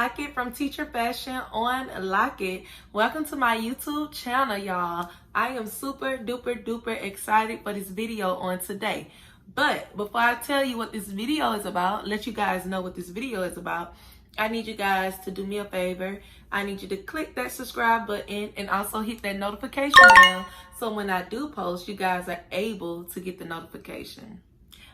Lockett from Teacher Fashion on Lockett. Welcome to my YouTube channel, y'all. I am super duper excited for this video on today. But before I tell you what this video is about, let you guys know what this video is about, I need you guys to do me a favor. I need you to click that subscribe button and also hit that notification bell so when I do post, you guys are able to get the notification.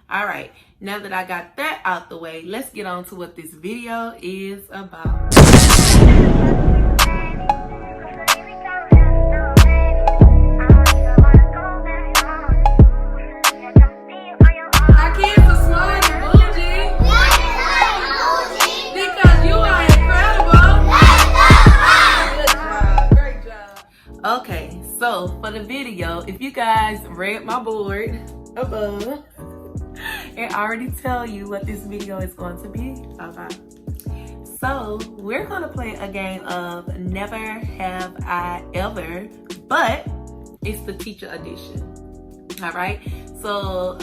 All right, now that I got that out the way, let's get on to what this video is about. Our kids are smart and bougie. Because you are incredible. Good job, great job. Okay, so for the video, if you guys read my board above, and I already tell you what this video is going to be about. So we're going to play a game of Never Have I Ever, but it's the teacher edition. All right. So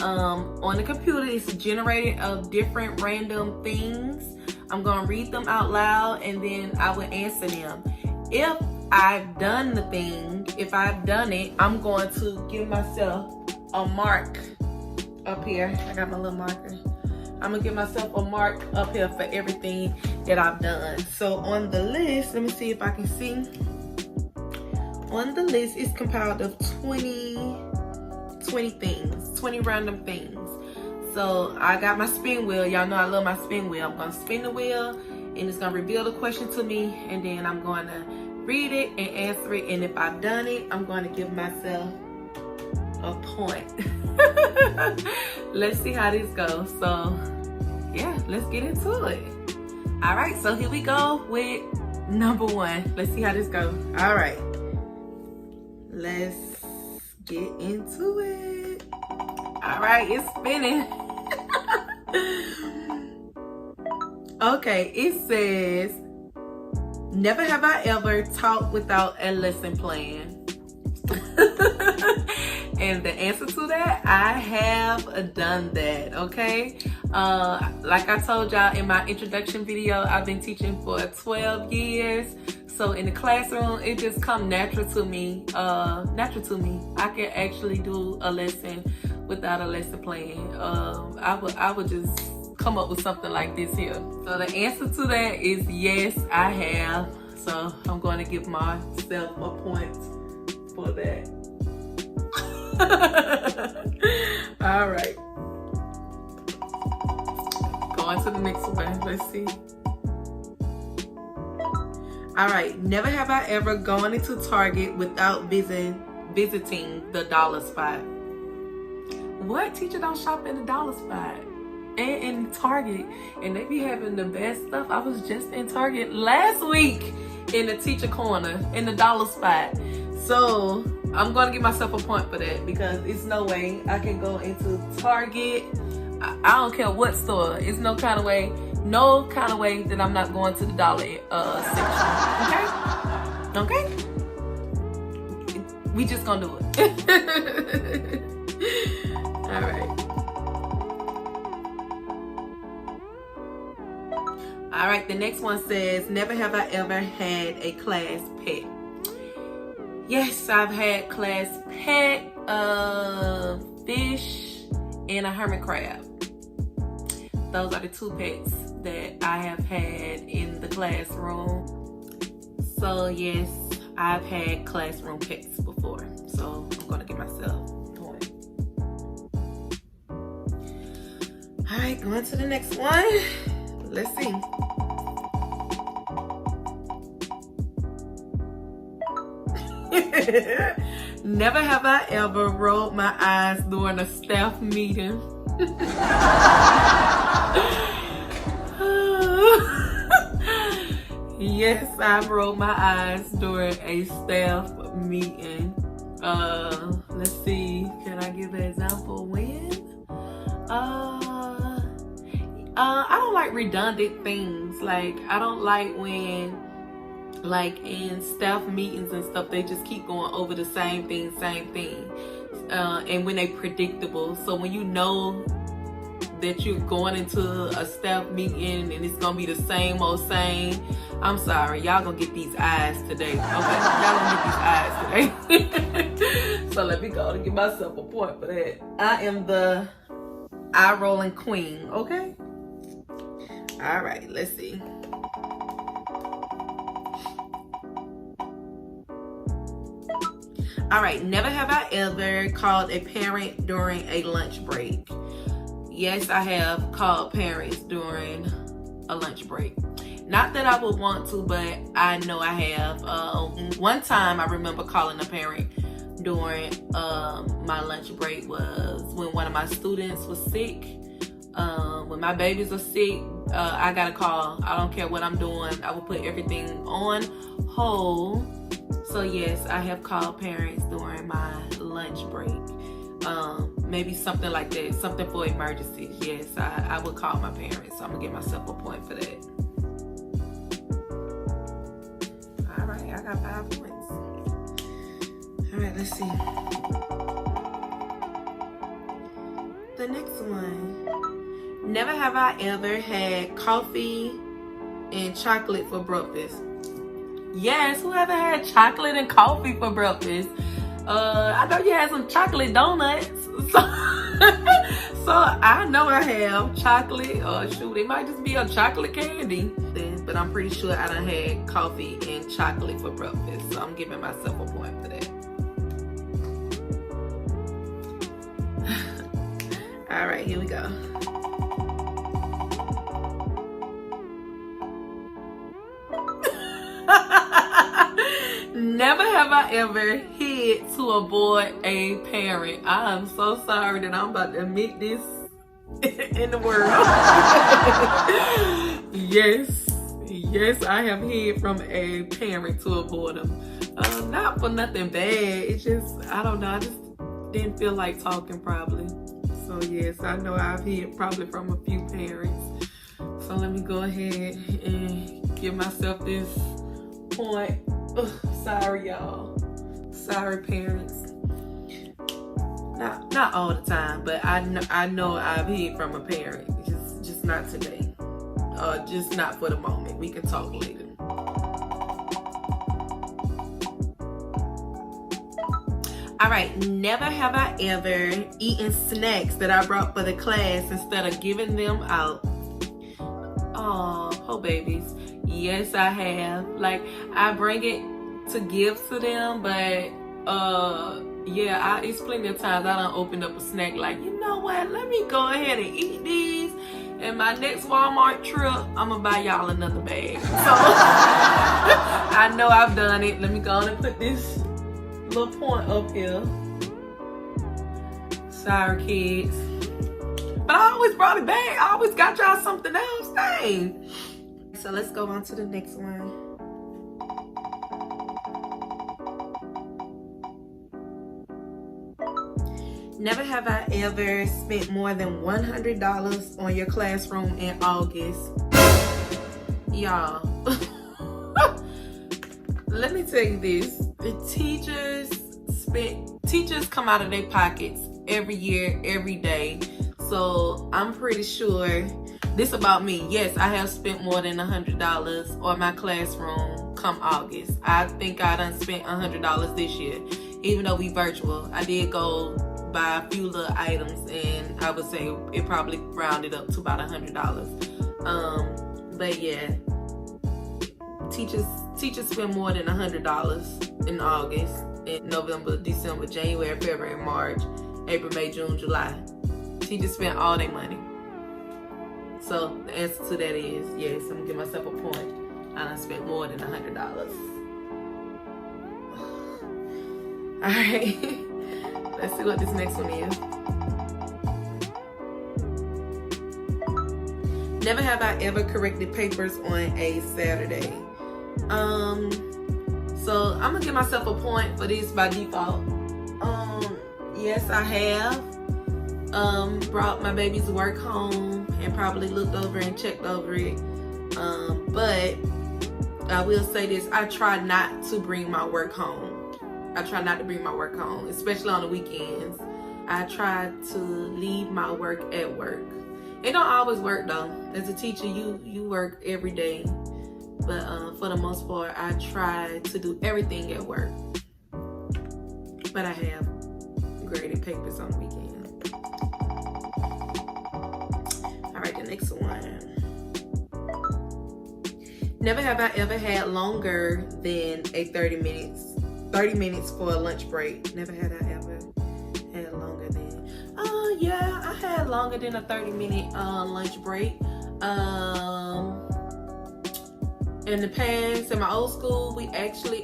on the computer, it's generated of different random things. I'm going to read them out loud and then I will answer them. If I've done the thing, if I've done it, I'm going to give myself a mark up here. I got my little marker. I'm gonna give myself a mark up here for everything that I've done. So on the list, let me see if I can see. On the list, it's compiled of 20 things, 20 random things. So I got my spin wheel. Y'all know I love my spin wheel. I'm gonna spin the wheel and it's gonna reveal the question to me, and then I'm gonna read it and answer it. And if I've done it, I'm gonna give myself a point. Let's see how this goes. So yeah, let's get into it. All right, so here we go with number one. Let's see how this goes. All right, let's get into it. All right, it's spinning. Okay, it says, never have I ever taught without a lesson plan. And the answer to that, I have done that, okay? Like I told y'all in my introduction video, I've been teaching for 12 years. So in the classroom, it just comes natural to me. I can actually do a lesson without a lesson plan. I would just come up with something like this here. So the answer to that is yes, I have. So I'm going to give myself a point for that. All right, going to the next one. Let's see. All right, never have I ever gone into Target without visiting the dollar spot. What teacher don't shop in the dollar spot and in Target, and they be having the best stuff? I was just in Target last week in the teacher corner in the dollar spot. So I'm gonna give myself a point for that, because it's no way I can go into Target. I don't care what store. It's no kind of way that I'm not going to the dollar section. Okay? We just gonna do it. All right. All right, the next one says, never have I ever had a class pet. Yes, I've had class pet, fish, and a hermit crab. Those are the two pets that I have had in the classroom. So yes, I've had classroom pets before. So I'm gonna give myself a point. All right, going to the next one. Let's see. Never have I ever rolled my eyes during a staff meeting. Yes, I've rolled my eyes during a staff meeting. Let's see, can I give an example when? I don't like redundant things. Like, I don't like when, like in staff meetings and stuff, they just keep going over the same thing. And when they predictable. So when you know that you're going into a staff meeting and it's gonna be the same old same. I'm sorry, y'all gonna get these eyes today. Okay, y'all gonna get these eyes today. So let me go and give myself a point for that. I am the eye rolling queen, okay? All right, let's see. All right, never have I ever called a parent during a lunch break. Yes, I have called parents during a lunch break. Not that I would want to, but I know I have. One time I remember calling a parent during my lunch break was when one of my students was sick. When my babies are sick, I got a call. I don't care what I'm doing. I will put everything on hold. So yes, I have called parents during my lunch break. Maybe something like that, something for emergencies. Yes, I would call my parents. So I'm gonna give myself a point for that. All right, I got 5 points. All right, let's see. The next one. Never have I ever had coffee and chocolate for breakfast. Yes, whoever had chocolate and coffee for breakfast? I know you had some chocolate donuts. So I know I have chocolate, or shoot, it might just be a chocolate candy. But I'm pretty sure I done had coffee and chocolate for breakfast. So I'm giving myself a point for that. All right, here we go. Never have I ever hid to avoid a parent. I am so sorry that I'm about to admit this in the world. Yes, I have hid from a parent to avoid them. Not for nothing bad. It's just, I don't know, I just didn't feel like talking probably. So yes, I know I've hid probably from a few parents. So let me go ahead and give myself this point. Ugh, sorry y'all. Sorry parents. Not all the time, but I know I've hid from a parent. Just not today. Just not for the moment. We can talk later. All right, never have I ever eaten snacks that I brought for the class instead of giving them out. Oh, babies. Yes, I have. Like, I bring it to give to them, but yeah, it's plenty of times I done opened up a snack like, you know what, let me go ahead and eat these, and my next Walmart trip, I'm gonna buy y'all another bag. So I know I've done it. Let me go on and put this little point up here. Sorry kids, but I always brought it back. I always got y'all something else. Dang. So let's go on to the next one. Never have I ever spent more than $100 on your classroom in August. Y'all, let me tell you this. The teachers come out of their pockets every year, every day. So I'm pretty sure this about me. Yes, I have spent more than $100 on my classroom come August. I think I done spent $100 this year. Even though we virtual, I did go buy a few little items, and I would say it probably rounded up to about $100. But yeah, teachers spend more than $100 in August, in November, December, January, February, March, April, May, June, July. Teachers spend all their money. So the answer to that is yes. I'm gonna give myself a point. I done spent more than $100. All right. Let's see what this next one is. Never have I ever corrected papers on a Saturday. So I'm gonna give myself a point for this by default. Yes, I have brought my baby's work home and probably looked over and checked over it. But I will say this, I try not to bring my work home. I try not to bring my work home, especially on the weekends. I try to leave my work at work. It don't always work though. As a teacher, you work every day. But for the most part, I try to do everything at work. But I have graded papers on the weekend. All right, the next one. Never have I ever had longer than a 30 minutes for a lunch break. Never had I ever had longer than. Yeah, I had longer than a 30-minute lunch break. In the past, in my old school,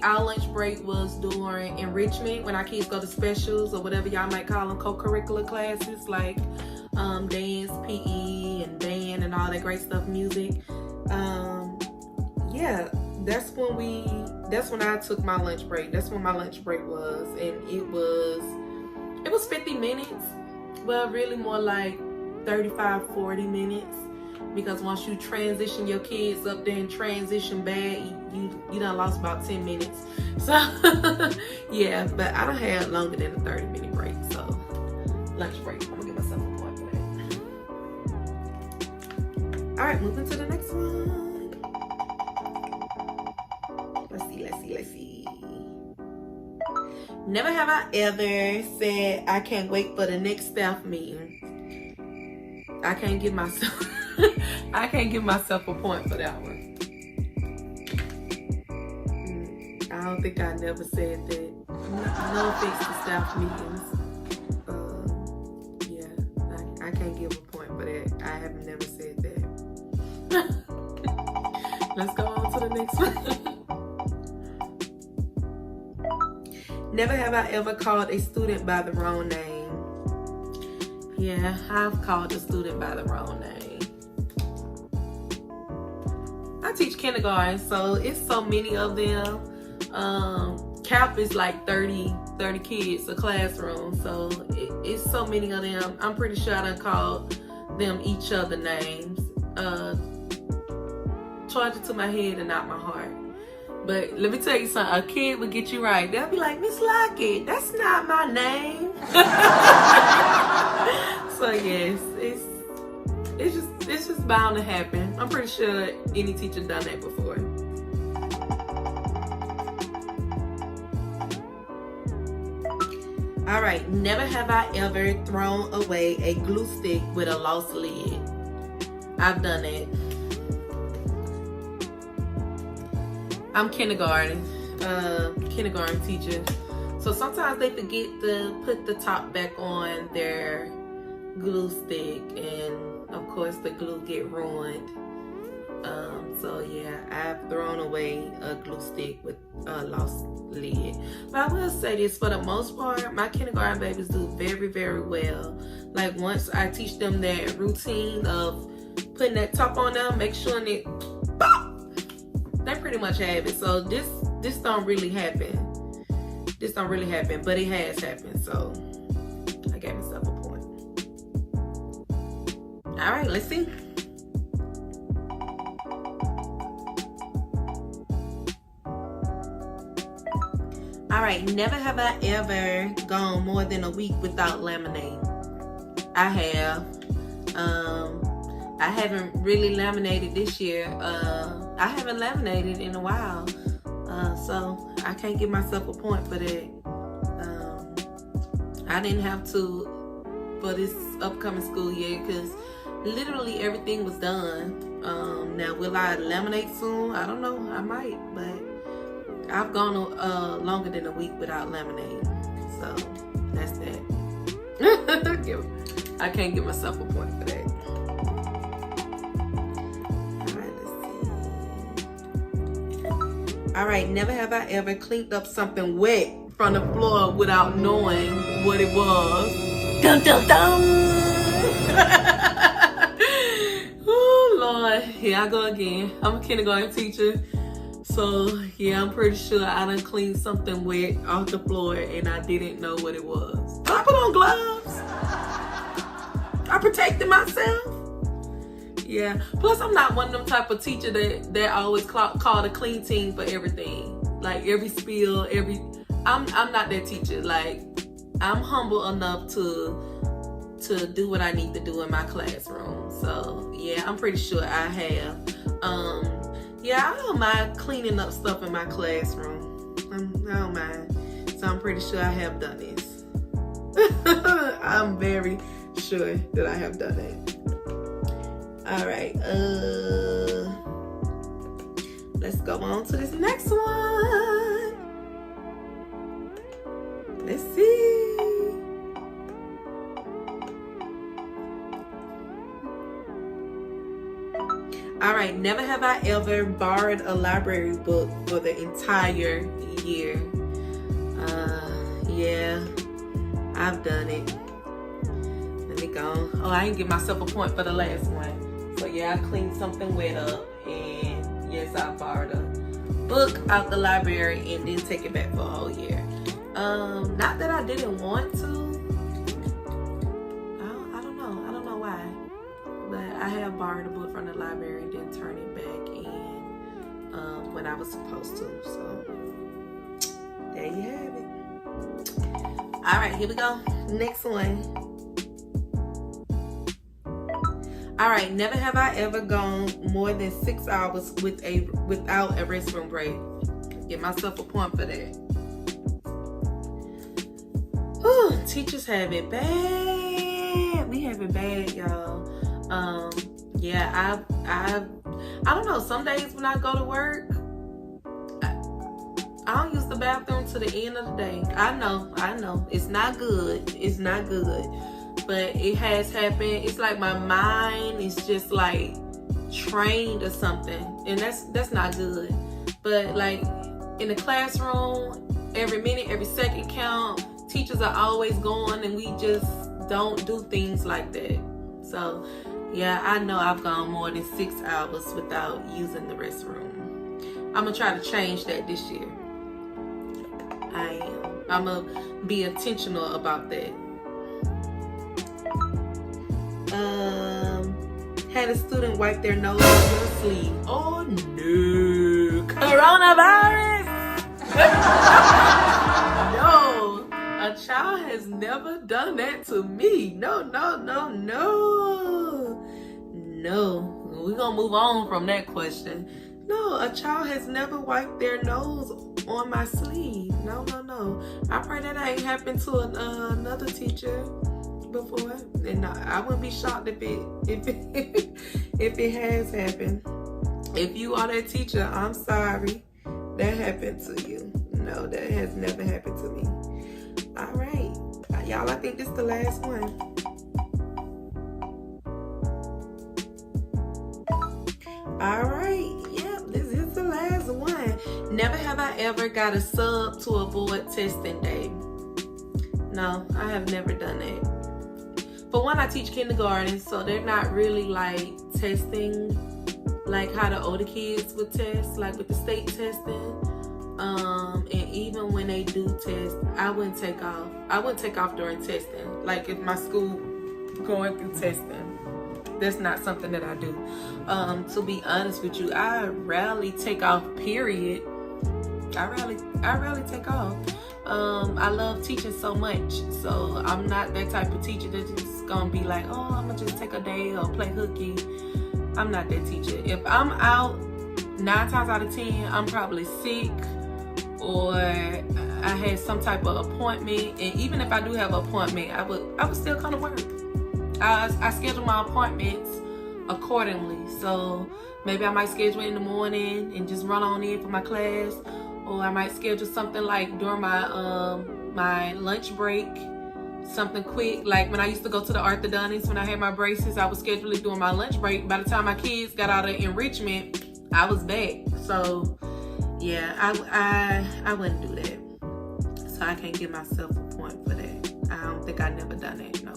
our lunch break was during enrichment, when our kids go to specials or whatever y'all might call them, co-curricular classes like dance, PE, and band and all that great stuff, music. Yeah, that's when I took my lunch break. That's when my lunch break was, and it was 50 minutes. Well, really more like 35, 40 minutes. Because once you transition your kids up there and transition back, you done lost about 10 minutes. So, yeah, but I don't have longer than a 30-minute break. So, lunch break. I'm gonna give myself a point for that. All right, moving to the next one. Let's see. Never have I ever said I can't wait for the next staff meeting. I can't give myself a point for that one. I don't think I never said that. No offense to staff meetings. Yeah, I can't give a point for that. I have never said that. Let's go on to the next one. Never have I ever called a student by the wrong name. Yeah, I've called a student by the wrong name. I teach kindergarten, so it's so many of them. CAP is like 30 kids a classroom, so it's so many of them. I'm pretty sure I done called them each other names. Charge it to my head and not my heart. But let me tell you something, a kid would get you right. They'll be like, Miss Lockett, that's not my name. So yes, it's just bound to happen. I'm pretty sure any teacher done that before. All right, never have I ever thrown away a glue stick with a lost lid. I've done that. I'm kindergarten teacher. So sometimes they forget to put the top back on their glue stick, and of course the glue get ruined. So yeah, I've thrown away a glue stick with a lost lid. But I will say this, for the most part, my kindergarten babies do very, very well. Like once I teach them that routine of putting that top on them, make sure that they pretty much have it. So this don't really happen. This don't really happen, but it has happened. So I gave myself a point. All right, let's see. All right, never have I ever gone more than a week without laminating. I have. I haven't really laminated this year. I haven't laminated in a while. So I can't give myself a point for that. I didn't have to for this upcoming school year because literally everything was done. Now, will I laminate soon? I don't know. I might, but I've gone longer than a week without laminating. So that's that. I can't give myself a point for that. All right, never have I ever cleaned up something wet from the floor without knowing what it was. Dum dum dum. Oh Lord, here I go again. I'm a kindergarten teacher, so yeah, I'm pretty sure I done cleaned something wet off the floor and I didn't know what it was. I put on gloves. I protected myself. Yeah. Plus, I'm not one of them type of teacher that always call the clean team for everything. Like every spill, I'm not that teacher. Like I'm humble enough to to do what I need to do in my classroom. So yeah, I'm pretty sure I have. Yeah, I don't mind cleaning up stuff in my classroom. I don't mind. So I'm pretty sure I have done this. I'm very sure that I have done it. All right, let's go on to this next one. Let's see. All right, never have I ever borrowed a library book for the entire year. Yeah, I've done it. Let me go. Oh, I didn't give myself a point for the last one. So yeah, I cleaned something wet up, and yes, I borrowed a book out the library and didn't take it back for a whole year. Not that I didn't want to. I don't know why. But I have borrowed a book from the library and didn't turn it back in when I was supposed to. So there you have it. All right, here we go. Next one. All right, never have I ever gone more than 6 hours without a restroom break. Give myself a point for that. Whew, teachers have it bad. We have it bad, y'all. Yeah, I don't know. Some days when I go to work, I don't use the bathroom to the end of the day. I know. It's not good. It's not good. But it has happened. It's like my mind is just like trained or something. And that's not good. But like in the classroom, every minute, every second count. Teachers are always going, and we just don't do things like that. So yeah, I know I've gone more than 6 hours without using the restroom. I'm gonna try to change that this year. I am. I'm gonna be intentional about that. Had a student wipe their nose on your sleeve. Oh no, coronavirus! No, a child has never done that to me. No. We're gonna move on from that question. No, a child has never wiped their nose on my sleeve. No. I pray that ain't happened to another teacher before, and I wouldn't be shocked if it has happened. If you are that teacher, I'm sorry that happened to you. No, that has never happened to me. All right, y'all, I think this is the last one. All right, yeah, this is the last one. Never have I ever got a sub to avoid testing day. No, I have never done that. For one, I teach kindergarten, so they're not really like testing like how the older kids would test, like with the state testing. And even when they do test, I wouldn't take off. I wouldn't take off during testing. Like if my school going through testing, that's not something that I do. To be honest with you, I rarely take off, period. I rarely take off. I love teaching so much, so I'm not that type of teacher that's just gonna be like, oh, I'm gonna just take a day or play hooky. I'm not that teacher. If I'm out, 9 times out of 10, I'm probably sick or I had some type of appointment. And even if I do have an appointment, I would still come to work. I schedule my appointments accordingly. So maybe I might schedule in the morning and just run on in for my class. Or I might schedule something like during my my lunch break, something quick. Like when I used to go to the orthodontist, when I had my braces, I would schedule it during my lunch break. By the time my kids got out of enrichment, I was back. So yeah, I wouldn't do that. So I can't give myself a point for that. I don't think I never done that, no.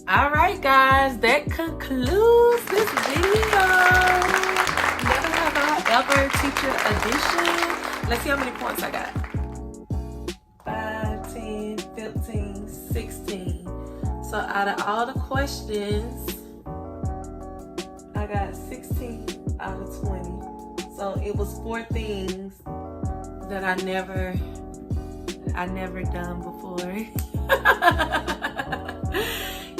All right, guys, that concludes this video. Never have I ever teacher edition. Let's see how many points I got. 5, 10, 15, 16. So out of all the questions, I got 16 out of 20. So it was 4 things that I never done before.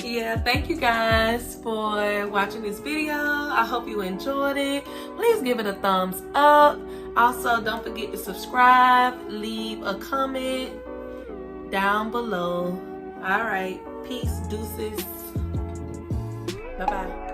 Yeah, thank you guys for watching this video. I hope you enjoyed it. Please give it a thumbs up. Also, don't forget to subscribe, leave a comment down below. All right, peace, deuces. Bye-bye.